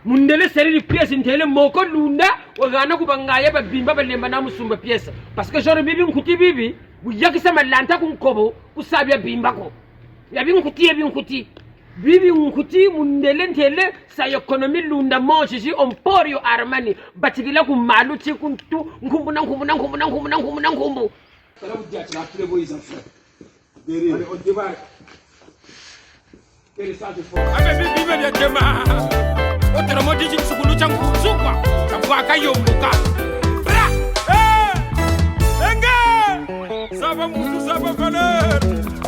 mundele seri pièce ntele moko lunda wagana kubangaya babimba balemba na musumba pièce parce que genre bibi nkuti bibi buyakisa malanta kunkobo kusabya bimba ko yabi nkuti bibi nkuti mundele ntele sa economie lunda moshi Emporio Armani batigila ku malu ti kuntu nkumbu Kala budia tu la tous les beaux ils en font. Allez, on démarre. Quel est ça de fort? Avec bibi bien demain. Autrement dit, je suis le changu sukwa. Changu akayombuka. Bra! Enga! Ça va musu ça va valeur.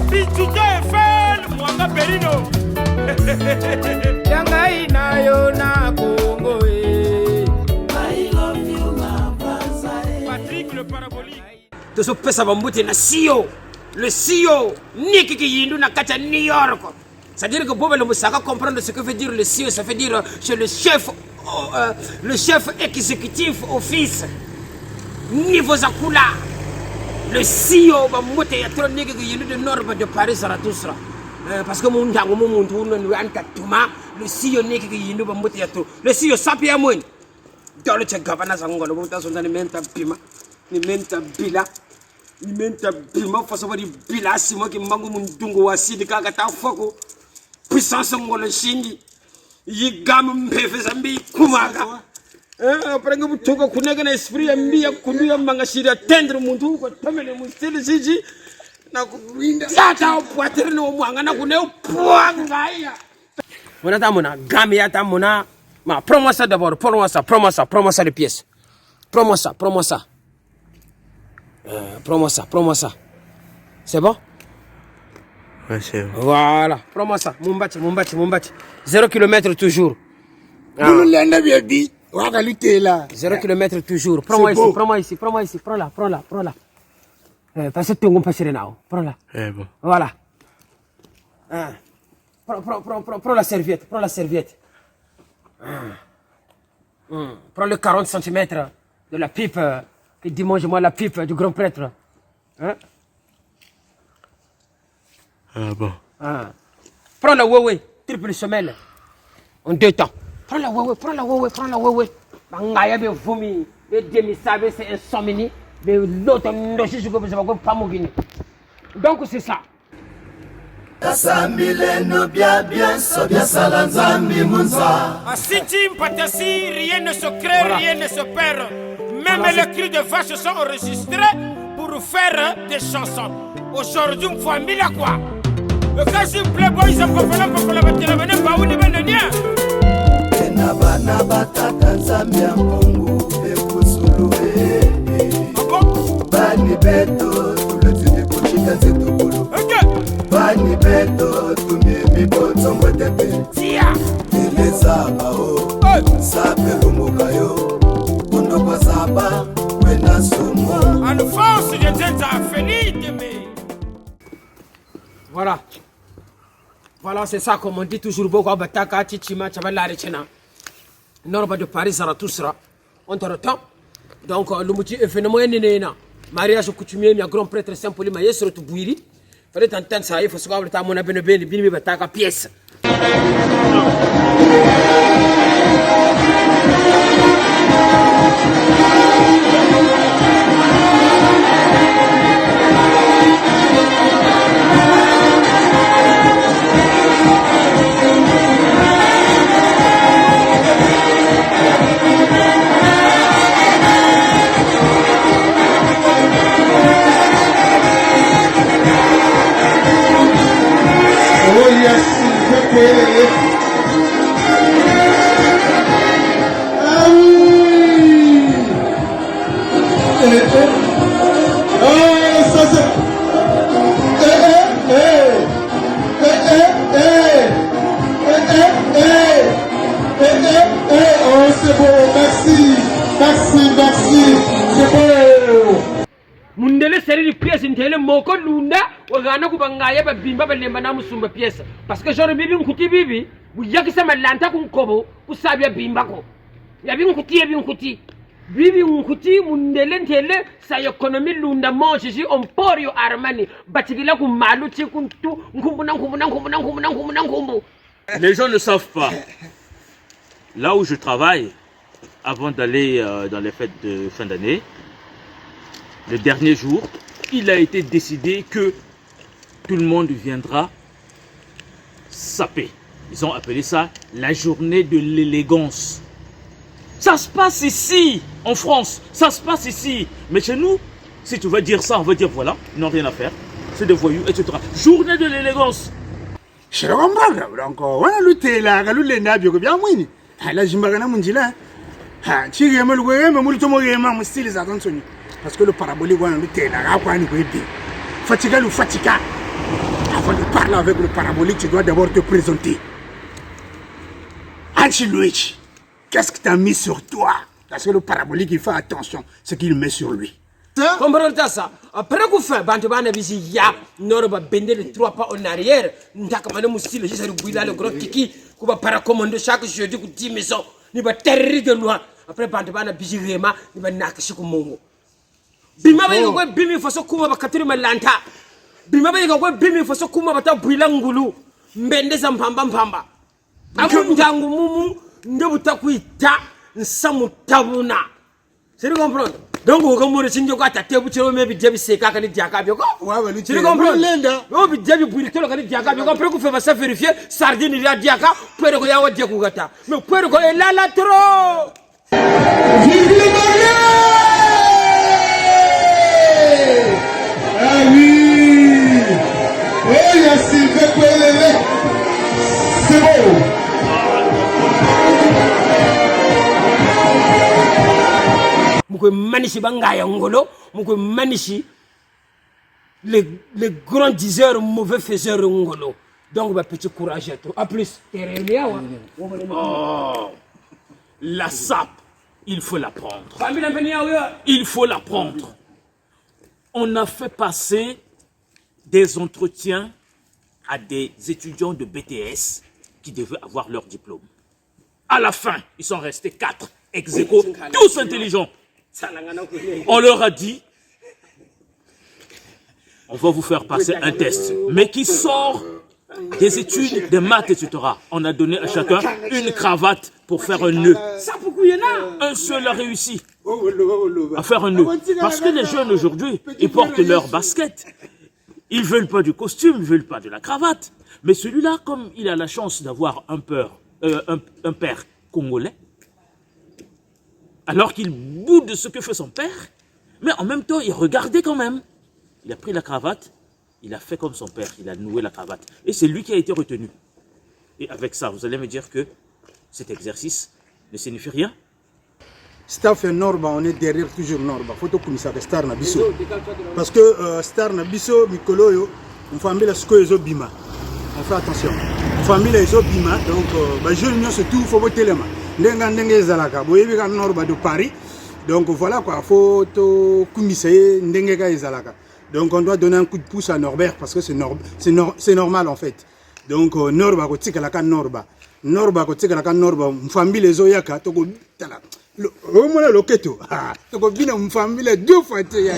Bichuka FM mwanga perino. Yanga inayo na Congo eh. I love you ma pasai. Patrick le parabolique. To so pesa bambuti na CEO. Le CEO Niki Yindu na kata New York. C'est-à-dire que Bob le Moussaka comprendre ce que veut dire le CEO, ça veut dire c'est le chef exécutif office niveau Zakula. Le CEO bambuti ya trop Niki Yindu de Nord de Paris Zarathustra. Parce que mon dango mon tourne nous Tuma, le CEO Niki Yindu bambuti ya trop. Le CEO Sapia Moon. Dans le Tchagavana Zango, le Mouta son alimenta Pima. Ni menta bila façon de bila si moi qui mango mundungu wasidi kaka ta foko puissance ngolo shingi yi gam mpefe zambi kumaga après que butoka kunega na esprit ya mbia kunduya manga shira tendre muntu ko tamele mustili siji na kuwinda tata poitre no mwanga na kuneo puanga ya mona tamona gam ya tamona ma prends-moi ça d'abord prends-moi ça les pièces prends-moi ça prends-moi ça. C'est bon? Ouais, c'est bon. Voilà. Prends-moi ça. Mumbati. 0 km toujours. 0 km toujours. Prends-moi ici. Prends-la. Parce que tu es passer là. Prends-la. C'est bon. Voilà. Prends la serviette. Prends le 40 cm de la pipe. Que dimanche-moi la pipe du grand prêtre. Hein? Ah bon. Prends la Huawei, triple semelle. En 2 temps. Prends la Huawei. Bangaya be vomi, be demi sabe c'est insomnie, be l'autre ndoshi jugo be ko pamugini. Donc c'est ça. Tasambile no bien so bien salanzambi munza. Asiti mpatasi, rien ne se crée, rien ne se perd. Même les cris de vache sont enregistrés pour faire des chansons. Aujourd'hui, une famille là quoi. Le cas du playboy, ils ont pas fait la bataille, mais pas où ils viennent de dire. Nabana batata nzambia mungu bekusulu bani beto tulezidi kuchika zetu kulu bani beto tumimi bonzo mwetepe Tia Ilezaba o sape lumukayo Undokwa saba wena sumo En force de Zeta Félix mais Voilà, c'est ça comme on dit toujours beaucoup Bataka, Tichima, Chabalari Chena. Norba de Paris Zarathustra. On te retend. Donc le motif événement est né. Mariage coutumier, il y a grand prêtre Saint-Paul Maïs sur tout bouilli. Fallait entendre ça, il faut se voir le mon abonné bien Bataka pièce. Mundele seri pièce ntele moko lunda wagana kubangaya babimba balemba na musumba pièce parce que genre bibi nkuti bibi buyakisa malanta kunkobo kusabya bimba ko yabi nkuti bibi nkuti mundele ntele sa economie lunda moshi Emporio Armani batigila ku malu ti kuntu nkumbu. Les gens ne savent pas. là où je travaille, avant d'aller dans les fêtes de fin d'année, le dernier jour, il a été décidé que tout le monde viendra saper. Ils ont appelé ça la journée de l'élégance. Ça se passe ici, en France, ça se passe ici. Mais chez nous, si tu veux dire ça, on va dire voilà, ils n'ont rien à faire. C'est des voyous, etc. Journée de l'élégance. Je comprends. Donc, on a lutté là, on a lutté là, bien moins. Là, je me dis là. Tu es mal joué, mais moi, je me style les attentions. Parce que le parabolique, on a lutté là, on a lutté. Fatiga ou fatiga. Avant de parler avec le parabolique, tu dois d'abord te présenter. Anchi-Luigi, qu'est-ce que tu as mis sur toi? Parce que le parabolique, il fait attention, ce qu'il met sur lui. Comprends ça? Après qu'on fait, Bantobana visi ya, Norba bender les 3 pas en arrière, Ndakamana Moustil, j'ai le bouillard, le gros kiki, qu'on va paracommander chaque jeudi pour 10 maisons, ni va terrer de loin. Après Bantobana visi Rema, ni va Nakashikumongo. Bima va y avoir Bimi Fosso Kuma Bakaturi Malanta. Bima va y avoir Bimi Fosso Kuma Bata Bouilangulu, Mbende Zampamba. Amu Ndangu Mumu, Ndabutakuita, Nsamutabuna. C'est de comprendre. Donc, on va se dire que tu as été au même Diable Seka qui Diaka Bioko. Tu comprends? On va dire que tu as été Diaka Bioko. Après, on fait ça vérifier. Sardine, il y a Diaka. Pour que tu aies Diakugata. Mais pour que tu aies là trop. Vive le mariage! Ah oui! Oh, il y a Sylvain Pelele. C'est bon! Manishi Bangaya Ngolo, Manishi les grands diseurs, mauvais faiseurs Ngolo. Donc, petit courage à toi. A plus, La sape, il faut la prendre. Il faut la prendre. On a fait passer des entretiens à des étudiants de BTS qui devaient avoir leur diplôme. À la fin, ils sont restés 4 ex-aequo, tous intelligents. On leur a dit, on va vous faire passer un test, mais qui sort des études, des maths, etc. On a donné à chacun une cravate pour faire un nœud. Un seul a réussi à faire un nœud. Parce que les jeunes aujourd'hui, ils portent leur basket. Ils ne veulent pas du costume, ils ne veulent pas de la cravate. Mais celui-là, comme il a la chance d'avoir un père congolais, alors qu'il boude de ce que fait son père, mais en même temps, il regardait quand même. Il a pris la cravate, il a fait comme son père, il a noué la cravate. Et c'est lui qui a été retenu. Et avec ça, vous allez me dire que cet exercice ne signifie rien? Staff Norba, on est derrière toujours Norba. Faut que ça Star Nabiso. Parce que Star Nabiso, Mikoloyo, une famille la Skoyo Bima. On fait attention. Une famille la Bima, donc, je ne sais tout, il faut voter les mains. Ndenge Zalaka, boyebi ka Norba de Paris. Donc voilà quoi, faut to kumiseye ndenge ka Zalaka. Donc on doit donner un coup de pouce à Norbert parce que c'est normal en fait. Donc Norba ko tika la ka Norba. Norba ko tika la ka Norba, famille les oyaka to ko tala. Au moins le keto. Ah, to ko bina famille 2 fois te ya.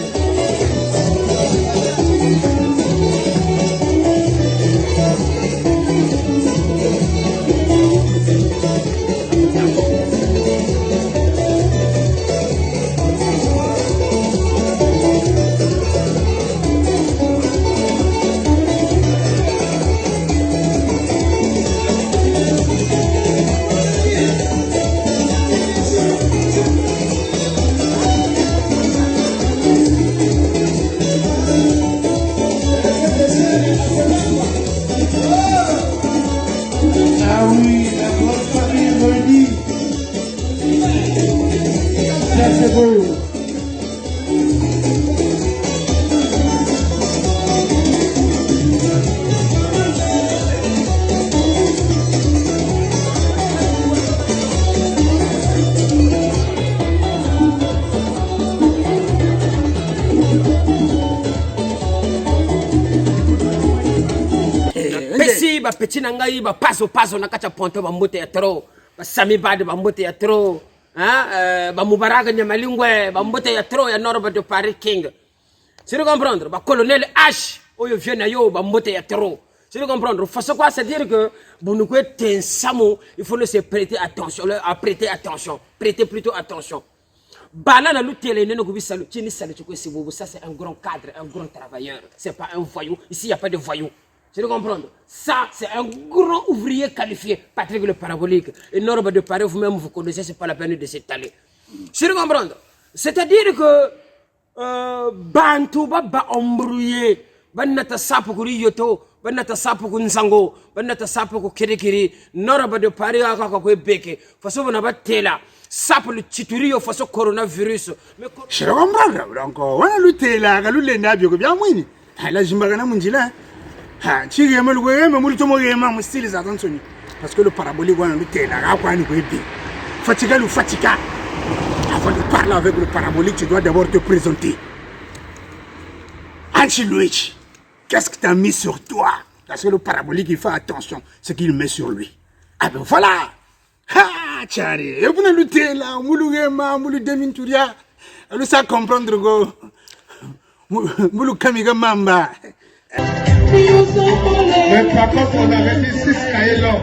Petit nangai ba paso na kacha ponto ba mbote ya tro ba sami bade ba mbote ya tro ba mubaraka nyamalingwe ba mbote ya tro ya Norba de Paris King. C'est de comprendre ba colonel H oyo vient na yo ba mbote ya tro Tu veux comprendre? Façon quoi? C'est-à-dire que pour nous un samo, il faut se prêter attention, prêter attention, prêter plutôt attention. Banana ça c'est un grand cadre, un grand travailleur. C'est pas un voyou. Ici il n'y a pas de voyou. Tu veux comprendre? Ça c'est un grand ouvrier qualifié. Patrick le parabolique. Et Norba de Paris, vous-même vous connaissez, c'est pas la peine de s'étaler. Tu veux comprendre? C'est-à-dire que Bantu ba embrouillé, banata sapu kuri yoto, banata sapu ku nsango, banata sapu ku kirikiri, Norba de Paris aka ko beke. Faso na ba tela. Sapu le titurio faso coronavirus. Je comprends. Donc on lutte là, on lutte là bien bien mwini. Là jimbaga na munjila. Ha, chiri yama luwe me muli tomo yema mu style za Anthony. Parce que le parabolique on lutte là, quoi ni ko bi. Fatiga ou fatiga. Avant de parler avec le parabolique, tu dois d'abord te présenter. Anchi-Luigi, qu'est-ce que tu as mis sur toi? Parce que le parabolique, il fait attention à ce qu'il met sur lui. Ah ben voilà! Ah, Tchari! Et vous ne luttez là, moulou Rema, moulou Demintouria, elle sait comprendre go. Moulou Kamiga Mamba. Mais par contre, on avait mis 6 cahiers là.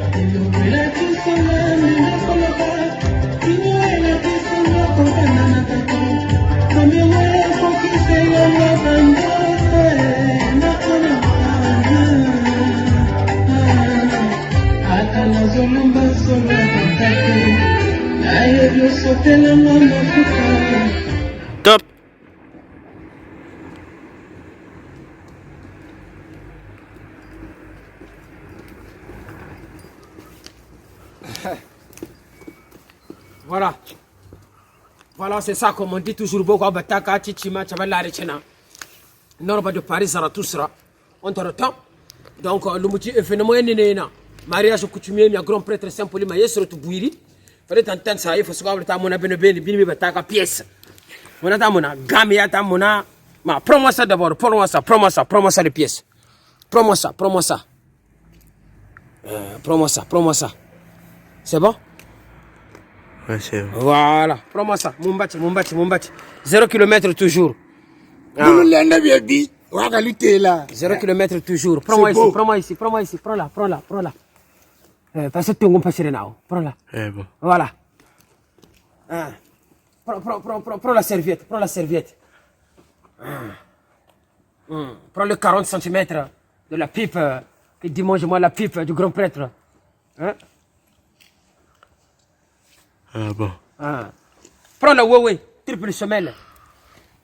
Top. Voilà. Voilà, c'est ça comme on dit toujours beaucoup. Bataka, Tichima, Chavalarichena. Norba de Paris, Zarathustra. On te retend. Donc, le motif est phénoménal. Mariage coutumier, il y a grand prêtre Saint-Paul, mais il y a surtout Bouiri. Il fallait entendre ça, il faut se voir que tu as mon pièce. On a mon gamia, tu as mon. Prends-moi ça d'abord, prends-moi ça les pièces. Prends-moi ça. Prends-moi ça. C'est bon? Ouais, c'est bon. Voilà, prends-moi ça. Mumbati. 0 km toujours. Vous l'avez bien dit. On va lutter là. 0 km toujours. Prends-moi ici. Prends-la. Parce que tu n'as pas cherché là. Prends-la. Bon. Voilà. Prends la serviette. Prends le 40 cm de la pipe. Que dimanche, moi, la pipe du grand prêtre. Hein? Bon. Prends la Huawei, triple semelle.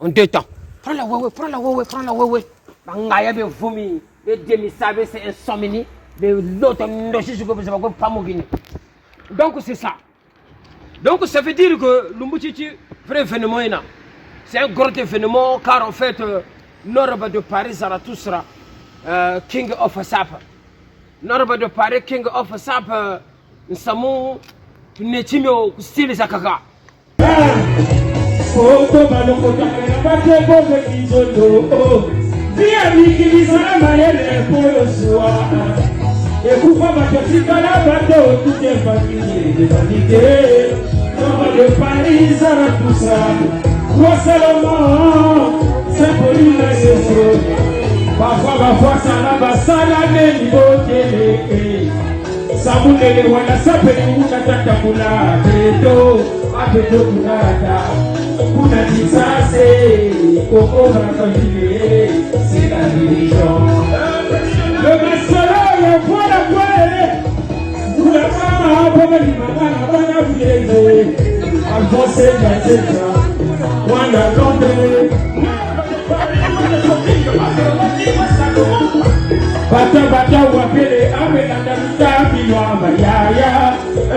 En 2 temps. Prends la Huawei. Bangaya be vomi. Le demi-sabe, c'est insomnie. Mais l'autre, donc c'est ça. Donc ça veut dire que le Moutiti, vrai événement, c'est un grand événement car en fait, Norba de Paris, Zarathustra, King of Sap. Norba de Paris, King of Sap, nous sommes Netimo, style Zakaka. Ekufa bakotikala bato toute famille de vanité Norba de Paris Zarathustra Roi Salomon Saint-Paul na Yeso Parfois sana basala neni bokele Sabunele wana sapeli una tatakula Apeto kunata Kuna disase Koko famille c'est la religion Le masala voilà vous la femme pour les mamans bana vieux avancer la tête on a tombé bata wapele amela ndalita biwa yaya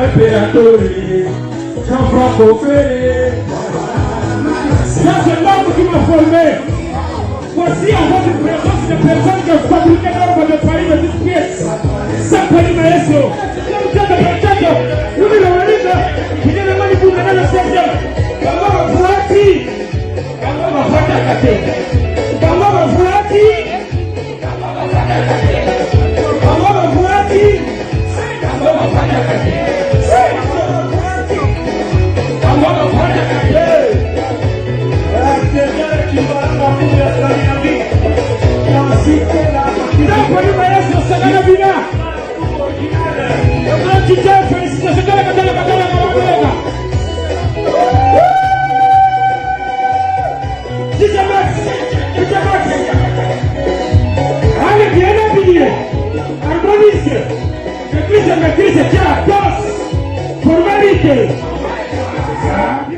impératori Jean-Franco Ferré ça c'est l'homme qui m'a formé. Voici en votre présence des personnes qui ont fabriqué l'ordre de Paris de toute pièce. Sans Paris Maestro.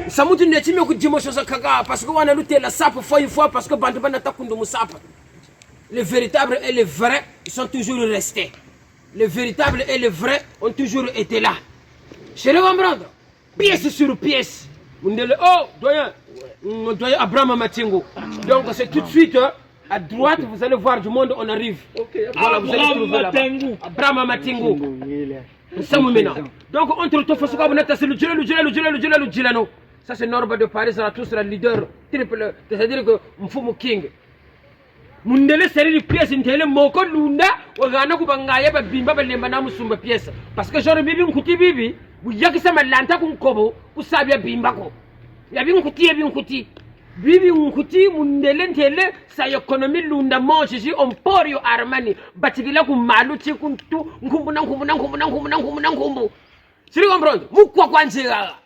Samuti netime ku dimension za kaka parce que wana lutela sap fois parce que bantu bana takundu musapa. Les véritables et les vrais sont toujours restés. Les véritables et les vrais ont toujours été là. Je le comprendre. Pièce sur pièce. Mundele oh doyen Abraham Matingo. Donc c'est tout de suite à droite vous allez voir du monde on arrive. Voilà vous allez trouver là. Abraham Matingo. Donc entre toi faut que c'est le Djilano. Ça c'est Norba de Paris ça tous le leader triple c'est-à-dire que Mfumu King. Mundele seri di pièce ntele moko lunda wagana kubangaya ba bimba ba lemba na musumba pièce parce que genre bibi nkuti bibi buyakisa malanta kunkobo kusabya bimba ko yabi nkuti bibi nkuti mundele ntele sa économie lunda monje ji Emporio Armani batigila ku maluti kuntu nkumbu c'est comprendre mukwa kwanzira.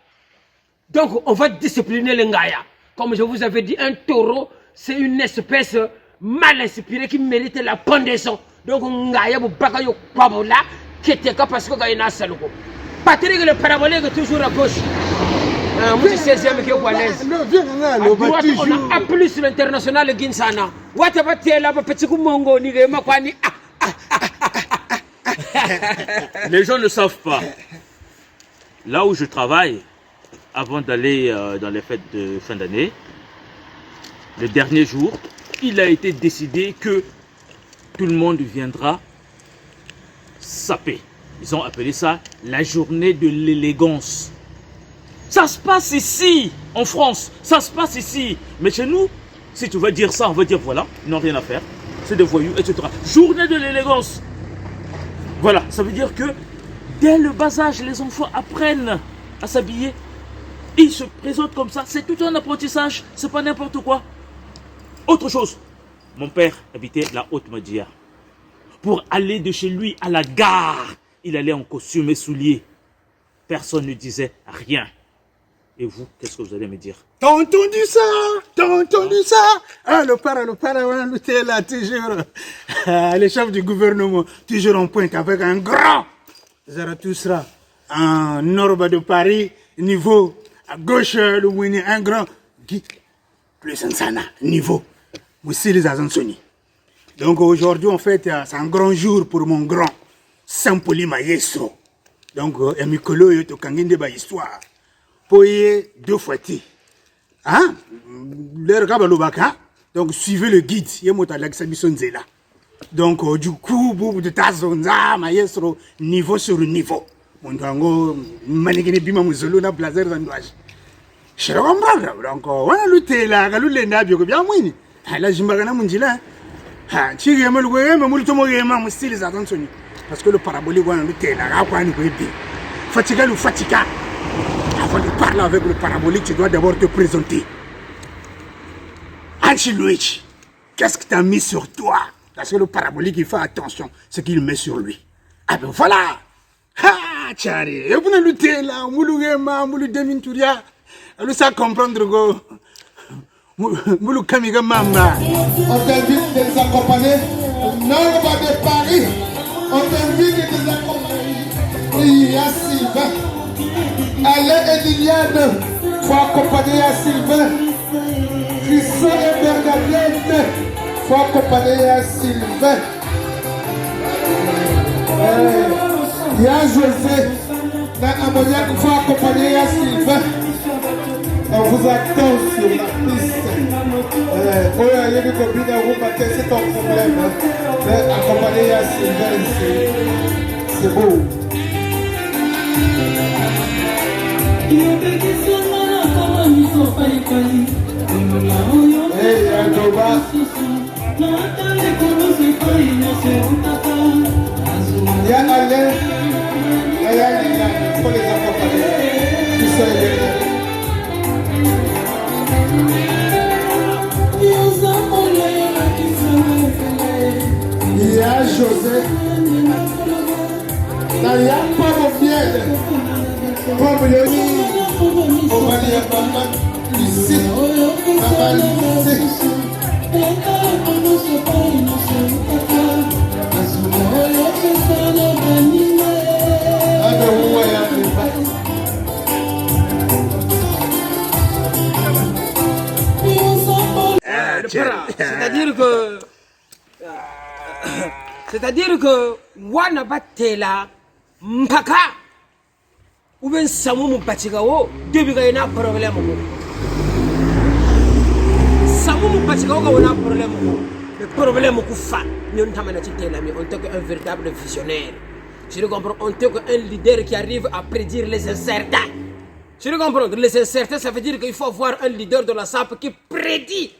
Donc on va discipliner les ngaya comme je vous avais dit un taureau c'est une espèce mal inspiré qui mérite la pendaison. Donc ngaya bu baka yo kwabola keteka parce que gaina saluko. Patrick le parabolique toujours à gauche. Moi je 16e qui est à l'aise. On a appelé sur l'international Ginsana. What about tell about petit kumongo ni rema kwani. Les gens ne savent pas. Là où je travaille, avant d'aller dans les fêtes de fin d'année, le dernier jour, il a été décidé que tout le monde viendra saper. Ils ont appelé ça la journée de l'élégance. Ça se passe ici, en France. Ça se passe ici. Mais chez nous, si tu vas dire ça, on va dire voilà, ils n'ont rien à faire. C'est des voyous, etc. Journée de l'élégance. Voilà, ça veut dire que dès le bas âge, les enfants apprennent à s'habiller. Ils se présentent comme ça. C'est tout un apprentissage. C'est pas n'importe quoi. Autre chose. Mon père habitait la Haute-Madia. Pour aller de chez lui à la gare, il allait en costume et souliers. Personne ne disait rien. Et vous, qu'est-ce que vous allez me dire? T'as entendu ça? T'as entendu ça? Ah, le para, là, toujours. Le chef du gouvernement, toujours en pointe avec un grand Zarathustra. En Norba de Paris, niveau à gauche, le Winnie, un grand guide. Plus un sana, niveau. Aussi les Azansoni. Donc aujourd'hui, en fait, c'est un grand jour pour mon grand Sampoli Maestro. Donc, Emikolo, il y a une histoire. Poye deux fois. Hein? Donc, suivez le guide. Il y a donc, du coup, bout de Tazonza, Maestro, niveau sur niveau. Mon gango, manigene bima muzolo na blazer zandouage. Je comprends. Donc, on a lutté là, on a lutté là, bien moins. La jimbagana munjila. Ha, chigi melu gwe, mais mulu tomo yema mustili za Tanzanie. Parce que le parabolique on a lutté là, quoi ni gwe bi. Fatiga ou fatiga. Avant de parler avec le parabolique, tu dois d'abord te présenter. Anchi Luigi, qu'est-ce que tu as mis sur toi? Parce que le parabolique, il fait attention ce qu'il met sur lui. Ah ben voilà. Ah, Tchari. Et vous ne luttez là, moulou yema, moulou deminturia. Alors ça comprendre go. Moulou kamiga mama. On t'invite de les accompagner. Norba de Paris. On t'invite de les accompagner. Il y a Sylvain. Alain et Liliane. Faut accompagner à Sylvain. Christian et Bernadette. Faut accompagner à Sylvain. Il y a José. Dans Ammoniac, il faut accompagner à Sylvain. On vous attend sur la piste. C'est ton problème. Mais accompagner à Sylvain, c'est beau. Hey, Adoba. Il y a Alain. Il y a Liliane. Il faut les accompagner. Tout ça est bien. Il y a José. Là, il y a Pomme Miel. Pomme Yoni. On va dire Papa Lucie. Papa Lucie. Ah, ben, ouais, c'est-à-dire que wana batela mpaka ou bien samu mu batigawo debiga ina problème ko samu mu batigawo ka wana problème ko le problème ko fa ñun tamana ci tela mi on tant qu'un véritable visionnaire. Je le comprends, on tant qu'un leader qui arrive à prédire les incertains. Je le comprends, les incertains ça veut dire qu'il faut avoir un leader de la SAP qui prédit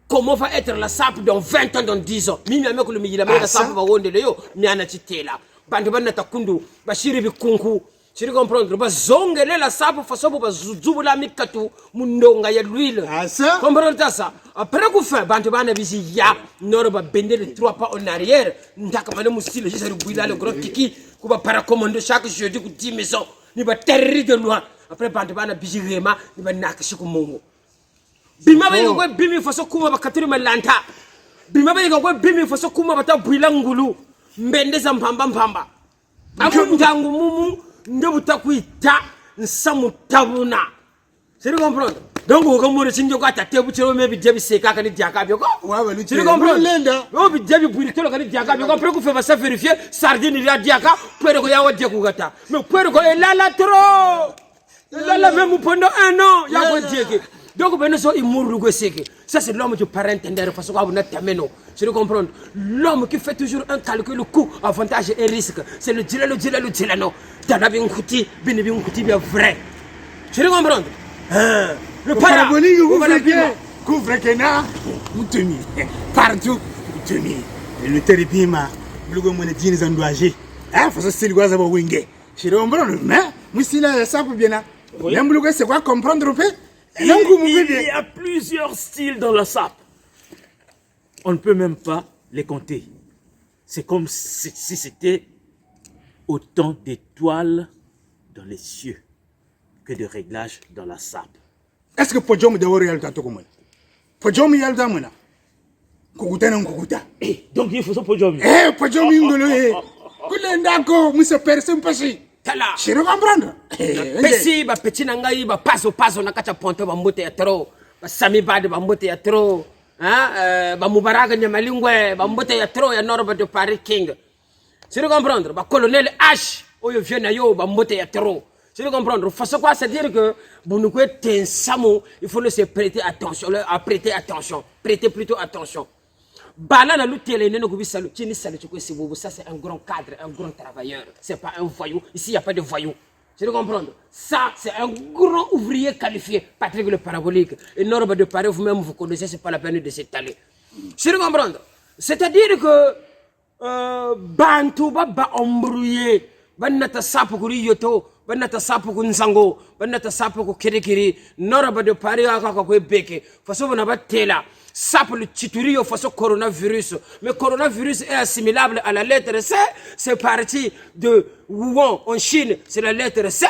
comment va être la SAP dans 20 ans, dans 10 ans. Mimi ameko le mijila la SAP va wonde leo mi anachitela. Bantu bana takundu bashiri bikunku. Tu comprends? Ba zongele la SAP façon ba zuzubula mikatu mundonga ya l'huile. Ça comprends ça? Après coup fin bantu bana bisi ya noro ba bender les 3 pas en arrière. Ndaka mane musile je seru buila le gros kiki ko ba para commander chaque jeudi ku 10 maisons. Ni ba terri de loin. Après bantu bana bisi rema ni ba nakashi ku mongo. Bima ba yego bimi faso kuma bakatiri malanta. Bima ba yego bimi faso kuma bata buila ngulu. Mbende za mpamba. Amu ndangu mumu ndebuta kuita nsamu tabuna. Tu comprends? Donc on comme sinjo ka tatebu chero mebi debi seka kani diaka bioko. Tu comprends? O bi debi burito kani diaka bioko après ku fait ça vérifier sardine ya diaka pere ko yawa diaku gata. Mais pere ko elala trop. Elala même pendant 1 an ya ko dieke. Donc ben so imuru go seke. Ça c'est l'homme qui parent entendre parce que vous n'êtes tameno. Tu comprends? L'homme qui fait toujours un calcul le coût, avantage et risque. C'est le dilano. Tanabi nkuti, binibi nkuti bien vrai. Tu comprends? Le parabolique couvre Kena, Moutemi. Partout, Moutemi. Le teripima, le gomme de jeans endoigés. Ah, faut se le goza wingé. Tu comprends? Mais, Moussila, ça peut bien. Même c'est quoi comprendre au fait? Il y a plusieurs styles dans la SAP. On ne peut même pas les compter. C'est comme si c'était autant d'étoiles dans les cieux que de réglages dans la SAP. Est-ce que Podium de Oriel Tatokumon? Podium Yaldamona? Koukoutan en Koukouta. Donc il faut ça Podium. Podium Ingolo. Koulendako, Moussa Persim Passi. Tala. Je comprends. Pesi ba petit nangai ba paso na kacha ponto ba mbote ya tro. Ba sami bade ba mbote ya tro. Ba mubaraka nyamalingwe ba mbote ya tro ya Norba de Paris King. Tu comprends? Ba colonel H oyo vient yo ba mbote ya tro. Tu comprends? Façon quoi c'est dire que bonouko tensamu, il faut se prêter attention, prêter plutôt attention. Bala na lutele neno ko bisalu chini salu ko sibobo, ça c'est un grand cadre, un grand travailleur, c'est pas un voyou. Ici il y a pas de voyou. Tu comprends? Ça c'est un grand ouvrier qualifié, Patrick le parabolique. Et Norba de Paris vous-même vous connaissez, c'est pas la peine de s'étaler. Tu comprends? C'est-à-dire que bantu ba embrouillé, banata sapu kuri yoto, banata sapu kunsango, banata sapu ko kirikiri, Norba de Paris aka ko beke, façon na ba tela. Ça pour le titurio face au coronavirus. Mais le coronavirus est assimilable à la lettre C. C'est parti de Wuhan en Chine. C'est la lettre C.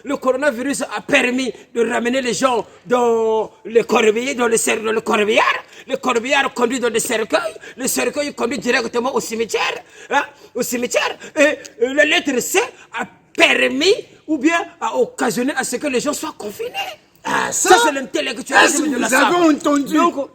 Le coronavirus a permis de ramener les gens dans le corbillard, dans le corbillard. Le corbillard conduit dans le cercueil conduit directement au cimetière. Hein, au cimetière. Et la lettre C a permis ou bien a occasionné à ce que les gens soient confinés. Ah, ça c'est l'intellectualisme de la SAP. Nous avons entendu. Donc,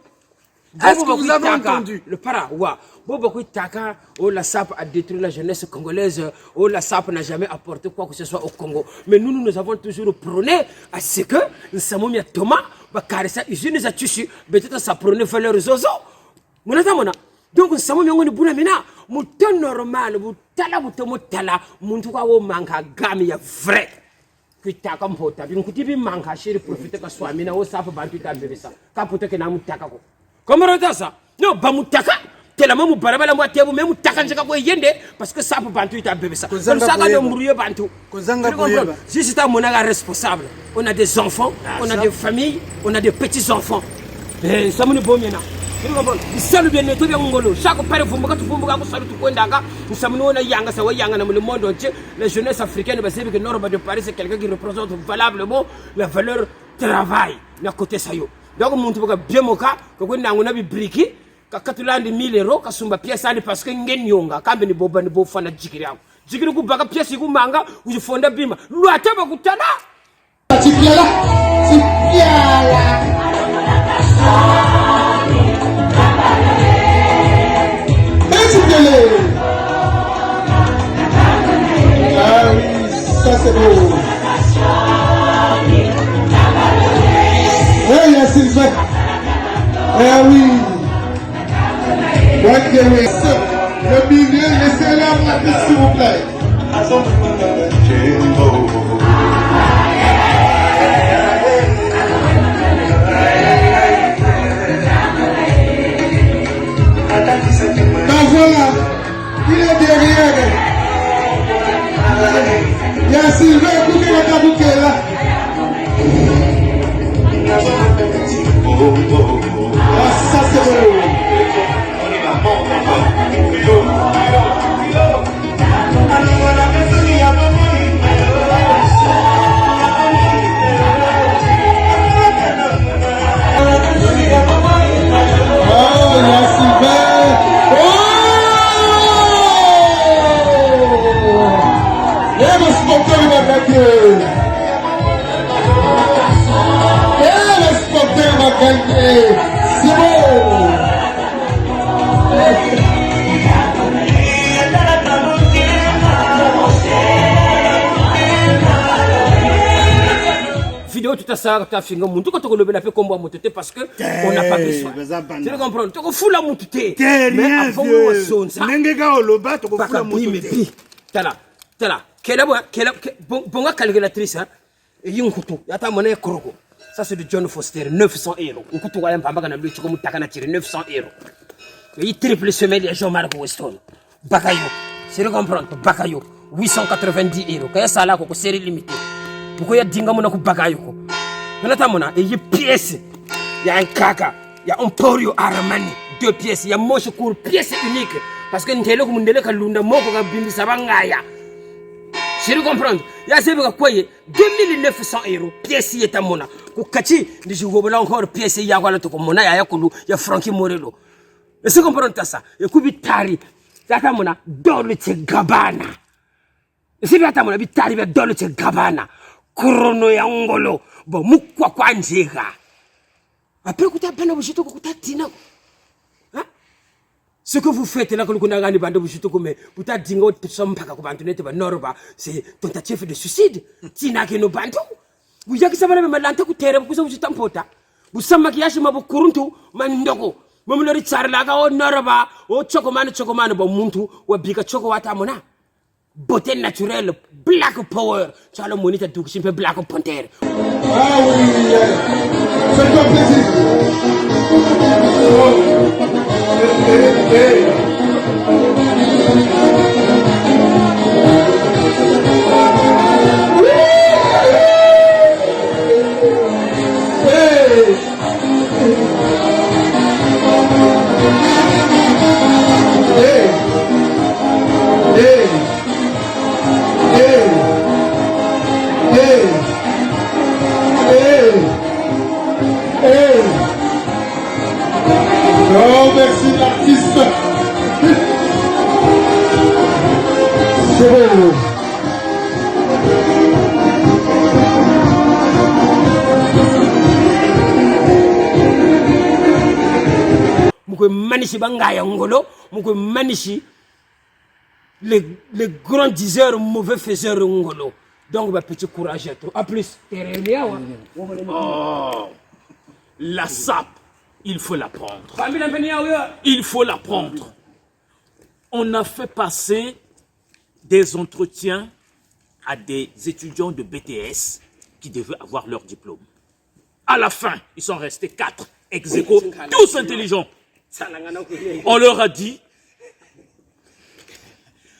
est-ce que vous avez entendu? Le para, ouais. Bobo Taka, la SAP a détruit la jeunesse congolaise, la SAP n'a jamais apporté quoi que ce soit au Congo. Mais nous avons toujours prôné à ce que nous sommes mis à Thomas, Bakarissa, ils nous ont tué, peut-être ça prôné valeur zozo. Donc nous sommes mis à Bounamina, mouton normal, moutala, moutala, moutouka ou manka, gami, ya vrai. Kuitaka mpota, binkuti manka, chéri, profiter que soit mina, au SAP, bantu ta bébé ça. Kapote que na moutaka. Comment on dit ça? Non, bamutaka. Tellement mu barabala mo tebu même mutaka njaka ko yende parce que ça pour bantu ta bébé ça. Comme ça quand on mourir bantu. Si c'est un monaga responsable, on a des enfants, on a des familles, on a des petits enfants. Eh ça me bon mena. Salut bien tout bien ngolo. Chaque père fumbuka tufumbuka ko salu tukwendaka. Nous sommes nous na yanga sa wayanga na le monde entier. La jeunesse africaine parce que Norba de Paris c'est quelqu'un qui représente valablement la valeur travail na côté sayo. Donc mon tuka bien moka ko ko nangu na bi briki ka katulandi 1000 euros ka sumba pièce ani parce que ngeni yonga kambe ni boba ni bo fana jikiri yangu jikiri ku baka pièce ku manga ujifonda bima lu ataba kutana Tipiala Eh oui. Le milieu, laissez-la la s'il vous plaît. Donc voilà, il est derrière. Il y a Sylvain, écoutez le tabouquet là. Ah, ça c'est beau. Oh, il y a Sylvain. Oh! Il y a le sponsor qui va gagner. Le sponsor va gagner. C'est bon. Vidéo tout à ça, tu as fait un monde, quand on le fait comme moi, parce que on n'a pas besoin. Tu le comprends? Tu as fou la montée. Mais avant moi, son ça. T'as là. Bon, calculatrice, et il y a un couteau. Il y a ta monnaie croco. Ça, c'est de John Foster, 900 €. Un couteau, il y a un pamba qui a bleu, comme tu as 900 €. Il triple semelle, il y a Jean-Marc Weston. Bakayo. C'est le comprendre. Bakayo. 890 €. Quand il y a ça là, c'est série limitée. Pourquoi il y a dinga mona ku Bakayo? Il y a pièces. Il y a un caca. Il y a un Porio Armani. 2 pièces. Il y a moche cour pièce unique. Parce que nous avons dit que nous avons dit que si vous comprenez, il y a 2900 €. Pièce est à mona. Kukachi, je vous vois encore pièce ya wala to mona ya yakulu ya Frankie Morello. Et si vous comprenez ça, et kubitari, ça mona Dolce Gabbana. Et si vous mona bitari be Dolce Gabbana, Chrono ya ngolo, bo mukwa kwa njega. Après que tu as bien obligé de tina. Ce que vous faites là, que vous avez bande vous avez dit que c'est tentative de suicide. Tina que nous bandons. Vous avez que même malante que terre vous avez tampota. Vous savez maquillage ma kuruntu mandoko. Même le richard là o norba o chokomane bo muntu ou bika chokowata mona. Beauté naturelle, black power. Tu as le moniteur tout qui black panther. Ah oui, fais-toi plaisir. Oh, merci l'artiste. C'est bon. Moukou manichi bangaya ngolo, moukou manichi les grands diseurs mauvais faiseurs ngolo. Donc bah petit courage à toi. A plus. Oh, la sape. Il faut la prendre. Il faut la prendre. On a fait passer des entretiens à des étudiants de BTS qui devaient avoir leur diplôme. À la fin, ils sont restés 4 ex aequo, tous intelligents. On leur a dit,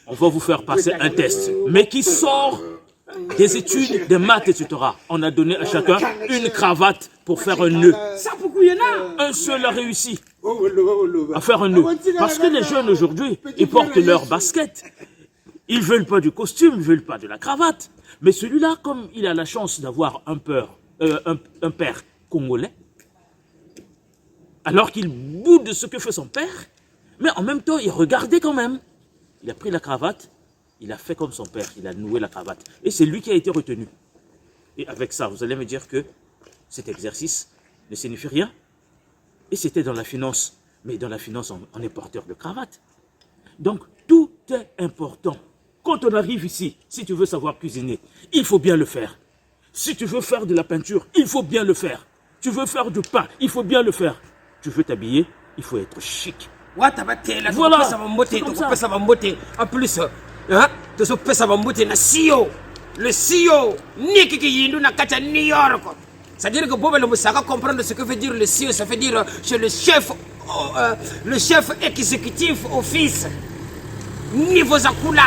on va vous faire passer un test, mais qui sort des études, des maths, etc. On a donné à chacun une cravate pour faire un nœud. Un seul a réussi à faire un nœud. Parce que les jeunes aujourd'hui, ils portent leur basket. Ils ne veulent pas du costume, ils ne veulent pas de la cravate. Mais celui-là, comme il a la chance d'avoir un père congolais, alors qu'il boude de ce que fait son père, mais en même temps, il regardait quand même. Il a pris la cravate, il a fait comme son père, il a noué la cravate. Et c'est lui qui a été retenu. Et avec ça, vous allez me dire que cet exercice ne signifie rien. Et c'était dans la finance. Mais dans la finance, on est porteur de cravate. Donc, tout est important. Quand on arrive ici, si tu veux savoir cuisiner, il faut bien le faire. Si tu veux faire de la peinture, il faut bien le faire. Tu veux faire du pain, il faut bien le faire. tu veux t'habiller, il faut être chic. Voilà. Voilà. En plus, hein, tu pesa bambote na CEO. Le CEO, Niki Yindu na Kacha New York. C'est-à-dire que Bob le Moussaka comprendre ce que veut dire le CEO, ça veut dire chez le chef exécutif office. Niveau Zakula.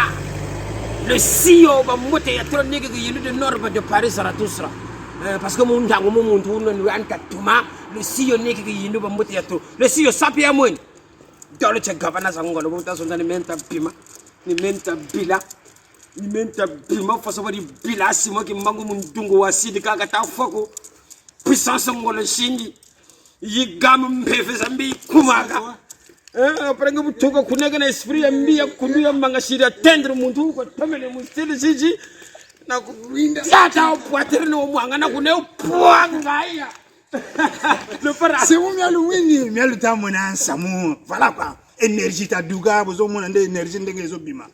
Le CEO bambote ya trop Niki Yindu de Nord de Paris Zarathustra. Parce que mon dango mon tourne nous Katuma, le CEO Niki Yindu bambote ya trop. Le CEO Sapia Moon. Dans le Tchagavana Zango, le montant son alimenta Pima, ni menta Bila. Nimenta bima fa sabari bila simo ki mangu mundungu wasidi kaka ta foko puissance ngolo shingi yi gam mpefe zambi kumaga après nga butoka kunega na esprit ya mbia kunduya manga shira tendre muntu ko tamele mustili siji na kuwinda tata poitere no mwanga na kuneo puanga ya le para c'est où mialu wini mialu tamona samu voilà quoi énergie ta duga bozo mona nde énergie ndenge zo bima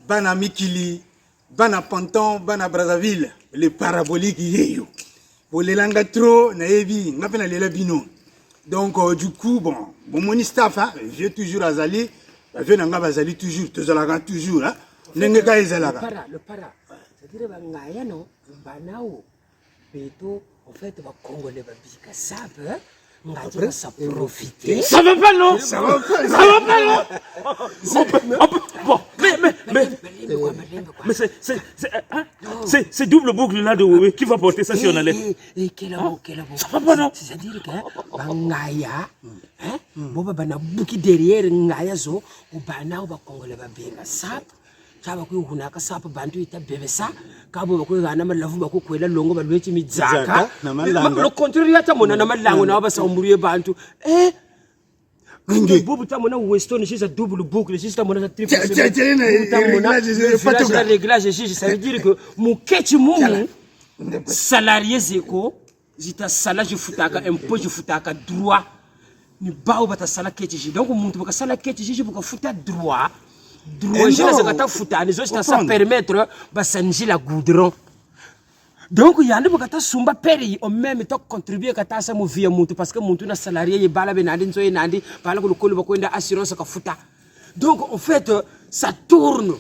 Bana Mikili, Bana Panton, Bana Brazzaville, les paraboliques yeyo. Pour les langues trop, naebi, n'a pas les labino. Donc du coup, bon mon staff, hein, j'ai toujours Azali, je n'ai Azali toujours, toujours, hein. Le para, c'est-à-dire bangaya no, banao, beto, en fait, va congolais va bika sape. Ça profiter. Ça va pas, non? Ça va pas, non? Bon, mais c'est double boucle là de Wewe. Qui va porter ça si on allait? Ça va pas, non? C'est-à-dire que Bangaya, Boba Bana Bouki derrière Ngaya zo, ou Bana ou Congolais va bien sap. Kaba ku hunaka sapa bantu ita bebesa kabo ku gana malavu ba ku kwela longo ba lwechi mizaka le contraire ya tamona na malango na ba saumuriye bantu bobu tamona Weston c'est un double boucle c'est tamona ça triple tamona réglage ça veut dire que mukechi mumu salarié zeko zita salaire futaka impôt futaka droit ni bao bata sala kechi donc muntu baka sala kechi buka futa droit droit ça permettre de la goudron. Donc il y a des gens qui sont payés en même temps contribuer à ça mon vie parce que mon salarié est balabé nadi nzo nadi bala ko ko ko nda assurance ka futa. Donc en fait ça tourne.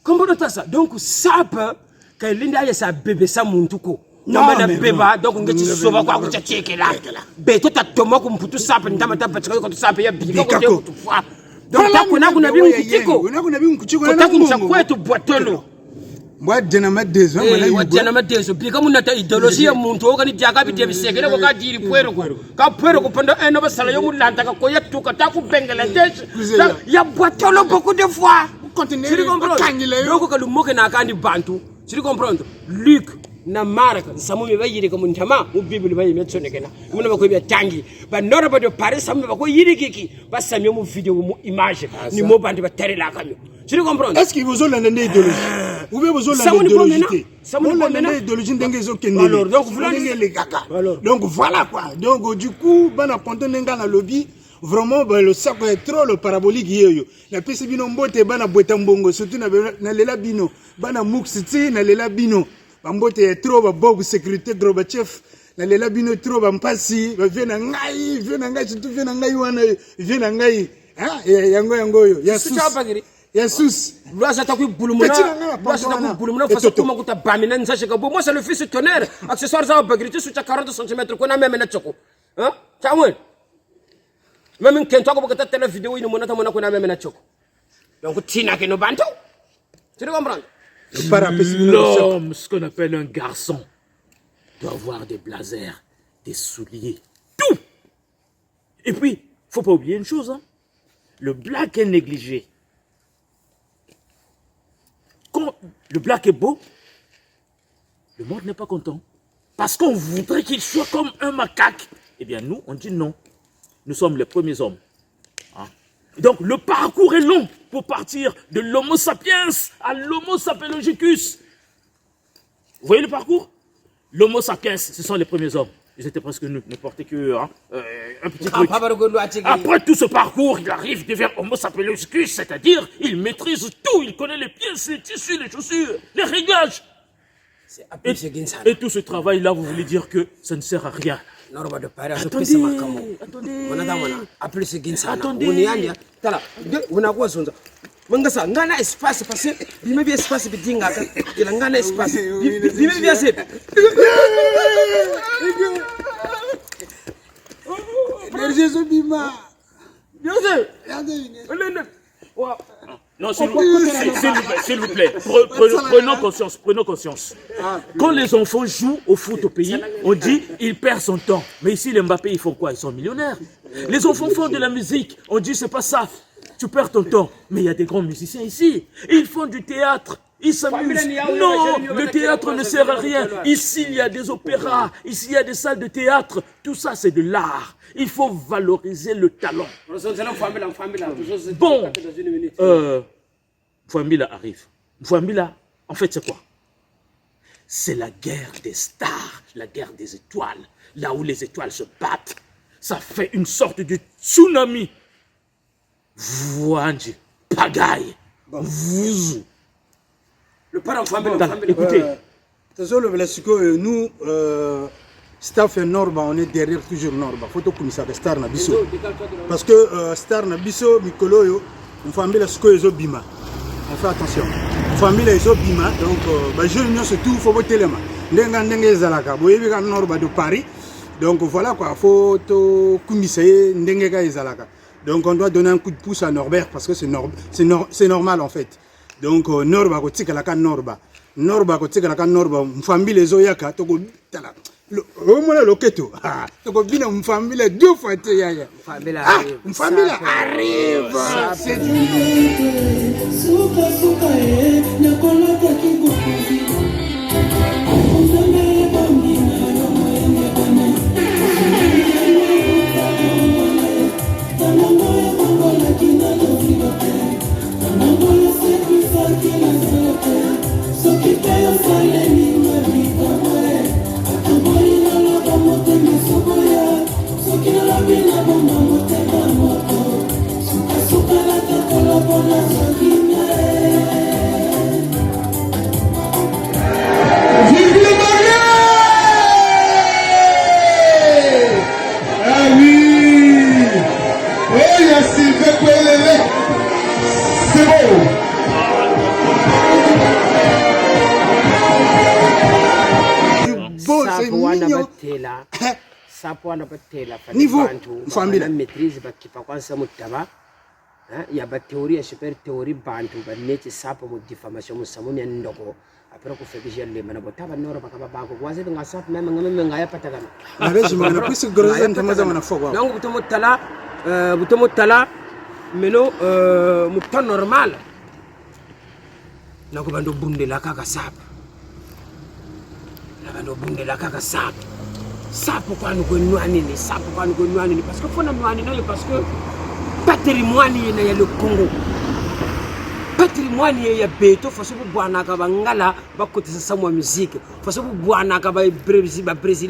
Comment on ça? Donc ça peut quand l'inda ya sa bébé ça montuko. Non mais bébé donc on ngeti soba kwa ku tcheke là. Beto ta toma ko mputu ça peut ndama ta batiko ko ça peut ya bika ko tu fois. Donc kuna bingu kuchiko kuna kwetu bwatolo moi denama dezo moi denama dezo bika munata ideologie ya muntu okani diaka bite bisekele ko ka diri pwero ko panda eno basala yo mulanda ka koyetu ka ta ku bengela deje ya bwatolo beaucoup de fois continuer donc ka lumoke na kandi bantu tu comprends Luc na maraka samu me bayire ko muntama mu bible bayi metsonekena muna bako biya tangi ba noroba de Paris samu bako yiri kiki ba samyo mu vidéo mu image ni mo bande ba tere la kamyo tu comprends est-ce que vous avez l'idéologie ou bien vous avez l'idéologie samu na idéologie ndenge zo kende alors donc voilà les kaka donc voilà quoi donc du coup bana ponto nenga na lobby vraiment le sac est trop le parabolique yeyo na pesi bino mbote bana bweta mbongo surtout na lela bino bana muksiti na lela bino bambote trop ba bob sécurité droba chef na lela bino trop ba mpasi ba vena ngai surtout vena ngai wana vena ngai yango yo Jesus Blasa ta ku bulumuna fa so kuma kuta bamina nsa ka bo moi c'est le fils tonnerre accessoire za bagriti sur 40 cm ko na même na choko hein chamwe même kento ko bokata tele vidéo ino mona ta mona ko na même na choko donc tina ke no banto tu comprends? L'homme, ce qu'on appelle un garçon, doit avoir des blazers, des souliers, tout. Et puis, faut pas oublier une chose, hein. Le black est négligé. Quand le black est beau, le monde n'est pas content. Parce qu'on voudrait qu'il soit comme un macaque. Eh bien, nous, on dit non. Nous sommes les premiers hommes. Hein? Donc, le parcours est long pour partir de l'Homo sapiens à l'Homo sapelogicus. Vous voyez le parcours? L'Homo sapiens, ce sont les premiers hommes. Ils étaient presque nus, ne portaient que un petit truc. Après tout ce parcours, il arrive devers Homo sapelogicus, c'est-à-dire il maîtrise tout, il connaît les pièces, les tissus, les chaussures, les réglages. Et tout ce travail-là, vous voulez dire que ça ne sert à rien. Norba de Paris, attendez. On a appelé ce Ginsana. On y a tala. On a quoi son. Mangasa, ngana espace passé. Bimé bien espace bidinga. Il a ngana espace. Bimé bien c'est. Jésus Bima. Bien sûr. Non, s'il vous plaît, prenons conscience. Quand les enfants jouent au foot au pays, on dit il perd son temps. Mais ici, les Mbappé, ils font quoi? Ils sont millionnaires. Les enfants font de la musique, on dit c'est pas ça. Tu perds ton temps. Mais il y a des grands musiciens ici. Ils font du théâtre. Ils s'amusent. Non, le théâtre ne sert à rien. Ici, il y a des opéras. Ici, il y a des salles de théâtre. Tout ça, c'est de l'art. Il faut valoriser le talent. Bon, Fouambila arrive. Fouambila, en fait, c'est quoi? C'est la guerre des stars, la guerre des étoiles. Là où les étoiles se battent, ça fait une sorte de tsunami. Voanji, pagaille, vuzu. Le parent Fouambila, écoutez. Nous, staff et Norba, on est derrière toujours Norba. Photo commissaire Star Nabiso. Parce que Star Nabiso, Mikoloyo, une famille est bima. On fait attention. Une famille est bima. Donc, je ne sais tout, il faut voter les mains. Ndenga Zalaka, vous voyez, Norba de Paris. Donc voilà quoi, photo commissaire Ndenga Zalaka. Donc on doit donner un coup de pouce à Norbert parce que c'est normal en fait. Donc Norba, Norba, famille les Oyaka, au moins le keto. Une famille deux fois. Une famille arrive. Niveau famille maîtrise qui pas quoi ça mutaba il y a ba théorie super théorie bantu ba neti sapo mu diffamation mu samu mi ndoko après ko fait que le mana botaba noro baka ba ko wazi nga sap même ngaya patagana avec je me plus gros ntamaza mana fogwa donc butomo tala meno mu temps normal nako bando bunde la kaka sap la bando bunde la kaka sap sapo kwa nous nwanini sapo kwa nous nwanini parce que fona nwanini parce que patrimoine ya le Congo patrimoine ya beto faso bu bwana ka bangala bakotisa samwa musique faso bu bwana ka ba Brésil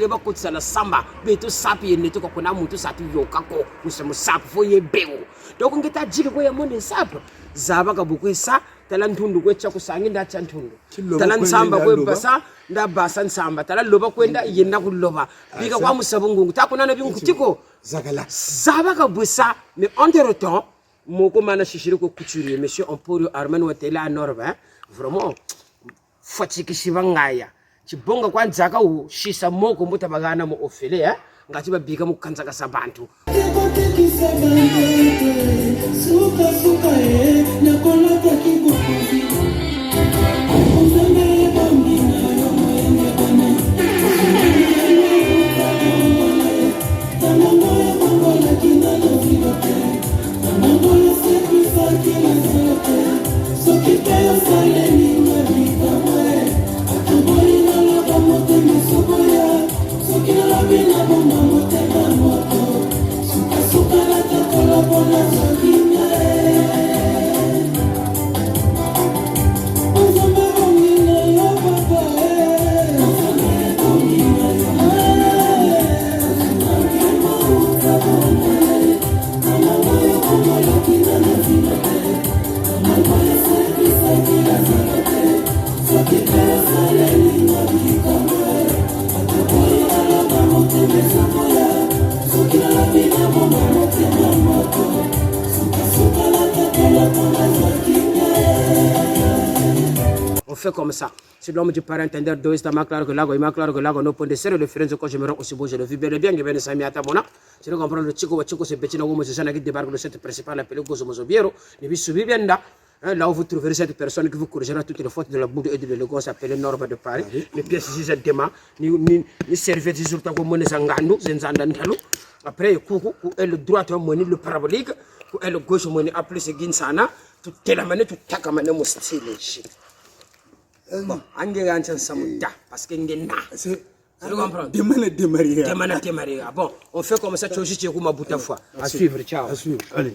bakotisa la samba beto sapi yeneto ko na mutu sati yokako musemo sapo fo ye bego donc ngeta jike ko ya monde sapo zaba ka bukwesa talantundu kwecha kusangi nda chantundu talan samba kwe basa nda basa nsamba talan loba kwenda yenda kuloba bika kwa musabungu takuna na bingu kutiko zaba ka busa mais entre temps moko mana shishiri ko couturier monsieur Emporio Armand Watela Norba vraiment fatiki shivangaya chibonga kwa nzaka u shisa moko mutabagana mu ofele ngati babika mu kanza ka sabantu fait comme ça. C'est l'homme du parent entender d'où est ma claro que là, il m'a claro que là, on peut desserrer le frein quand je me rends aussi beau, je le vis bel et bien, que ben Sami Atamona. Je ne comprends le chico, c'est Bettina Gomes, c'est qui débarque le set principal, appelé Gozo Mozobiero, ne vi subivienda. Là où vous trouverez cette personne qui vous corrigera toutes les fautes de la boue et de l'élégance appelée Norba de Paris. Les pièces ici, ni serviettes, surtout comme monnaie Zangando, Zenzandantalo. Après, le droit à monnaie, le parabolique, le gauche monnaie appelé ce Ginsana, tout la manière, tout takamane mon style. Bon, Angegan Samuda, parce qu'il y a c'est. Tu comprends? Demana démarrer. Bon, on fait comme ça, tu as juste à suivre. Ciao. À suivre. Allez.